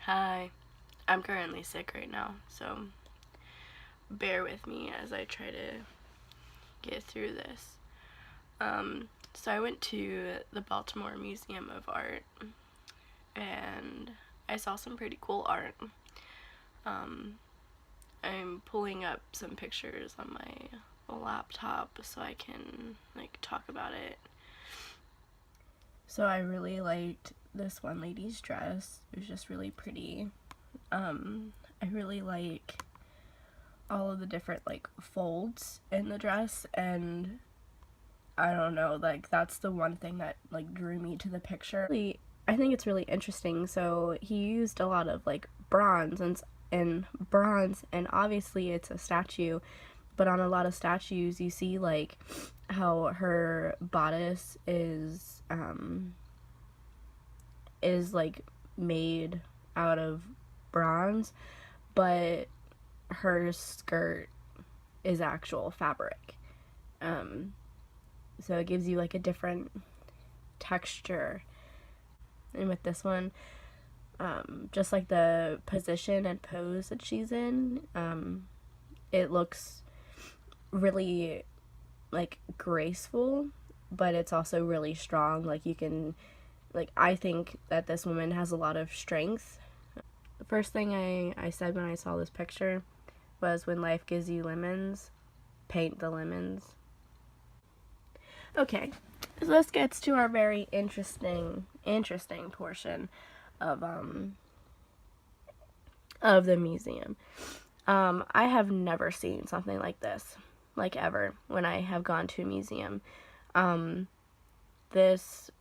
Hi, I'm currently sick right now, so bear with me as I try to get through this. So I went to the Baltimore Museum of Art and I saw some pretty cool art. Um, I'm pulling up some pictures on my laptop so I can talk about it. So I really liked this one lady's dress. It was just really pretty. I really like all of the different folds in the dress, and I don't know, that's the one thing that drew me to the picture. I think it's really interesting. So he used a lot of bronze, and obviously it's a statue, but on a lot of statues you see how her bodice is made out of bronze, but her skirt is actual fabric. So it gives you a different texture. And with this one, just the position and pose that she's in, it looks really graceful, but it's also really strong. You can, I think that this woman has a lot of strength. The first thing I said when I saw this picture was, when life gives you lemons, paint the lemons. Okay, so this gets to our very interesting portion of the museum. I have never seen something like this, ever, when I have gone to a museum. This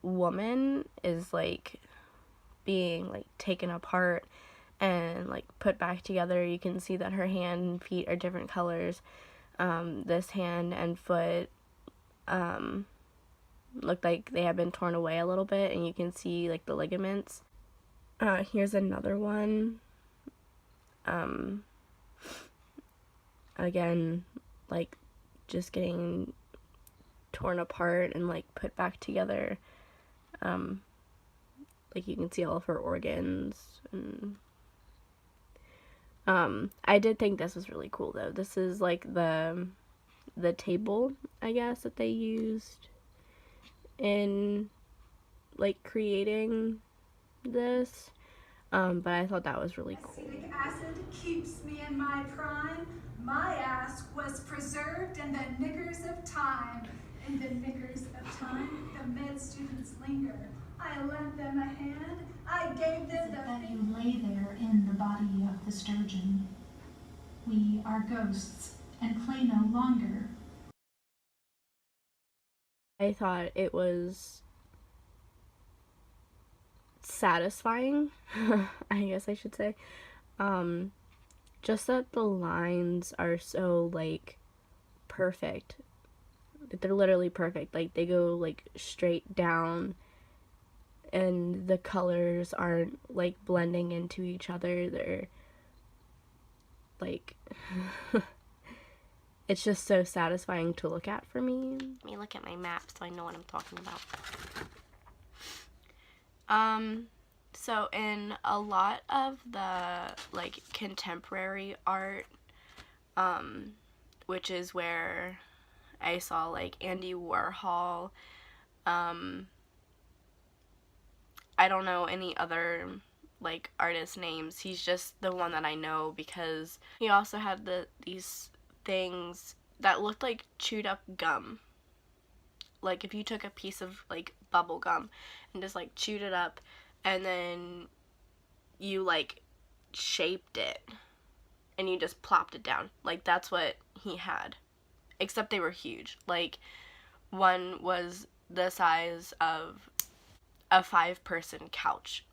woman is being taken apart and put back together. You can see that her hand and feet are different colors. This hand and foot look like they have been torn away a little bit, and you can see the ligaments. Here's another one. Again, just getting torn apart and put back together. You can see all of her organs. And I did think this was really cool though. This is the table, I guess, that they used in creating this. But I thought that was really cool. Acetic acid keeps me in my prime. My ass was preserved in the knickers of time. In the knickers of time, the med students linger. I lent them a hand. I gave them the... That you lay there in the body of the sturgeon. We are ghosts and play no longer. I thought it was satisfying, I guess I should say. Just that the lines are so perfect. They're literally perfect. They go straight down, and the colors aren't blending into each other. They're it's just so satisfying to look at for me. Let me look at my map so I know what I'm talking about. So in a lot of the contemporary art, which is where I saw Andy Warhol, I don't know any other artist names. He's just the one that I know because he also had these things that looked like chewed up gum. If you took a piece of bubble gum and just chewed it up, and then you shaped it and you just plopped it down. That's what he had. Except they were huge. One was the size of a 5-person couch.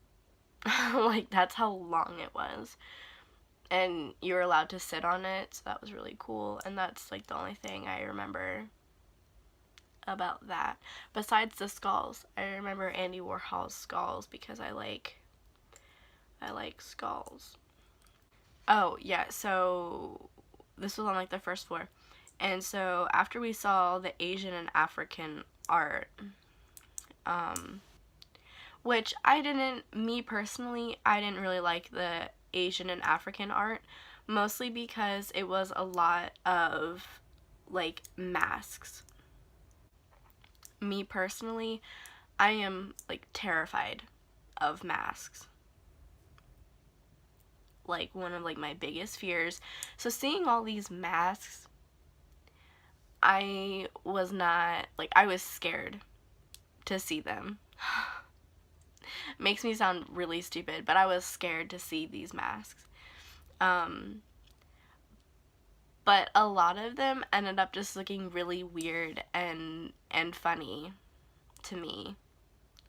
That's how long it was. And you were allowed to sit on it, so that was really cool. And that's the only thing I remember about that. Besides the skulls, I remember Andy Warhol's skulls because I like skulls. Oh yeah, so this was on the first floor, and so after we saw the Asian and African art, which me personally, I didn't really like the Asian and African art, mostly because it was a lot of like masks. Me personally, I am like terrified of masks. Like one of like my biggest fears. So seeing all these masks, I was not like, I was scared to see them. Makes me sound really stupid, but I was scared to see these masks. But a lot of them ended up just looking really weird and funny to me.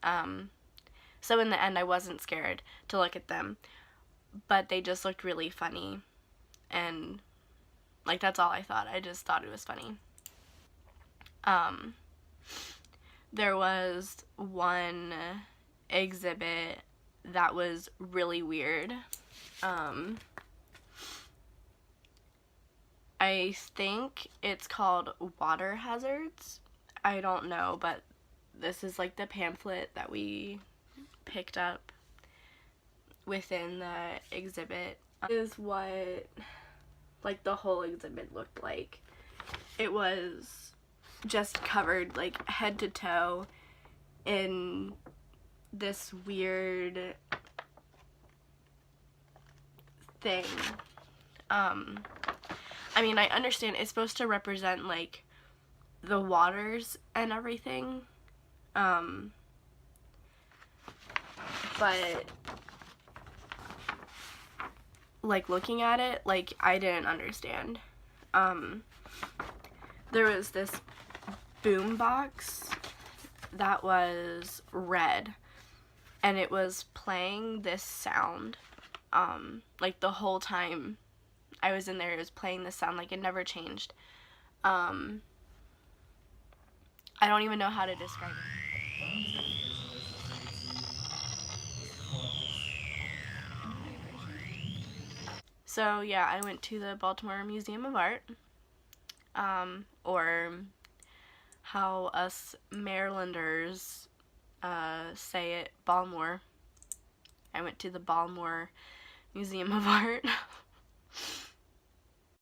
So in the end, I wasn't scared to look at them, but they just looked really funny, and like that's all I thought. I just thought it was funny. There was one exhibit that was really weird. I think it's called Water Hazards. I don't know, but this is like the pamphlet that we picked up within the exhibit. This is what like the whole exhibit looked like. It was just covered like head to toe in this weird thing. I mean, I understand it's supposed to represent like the waters and everything, but like looking at it, like I didn't understand. There was this boom box that was red, and it was playing this sound, like the whole time I was in there. It was playing this sound, like it never changed. I don't even know how to describe it. So yeah, I went to the Baltimore Museum of Art, or how us Marylanders say it, Balmore. I went to the Balmore Museum of Art.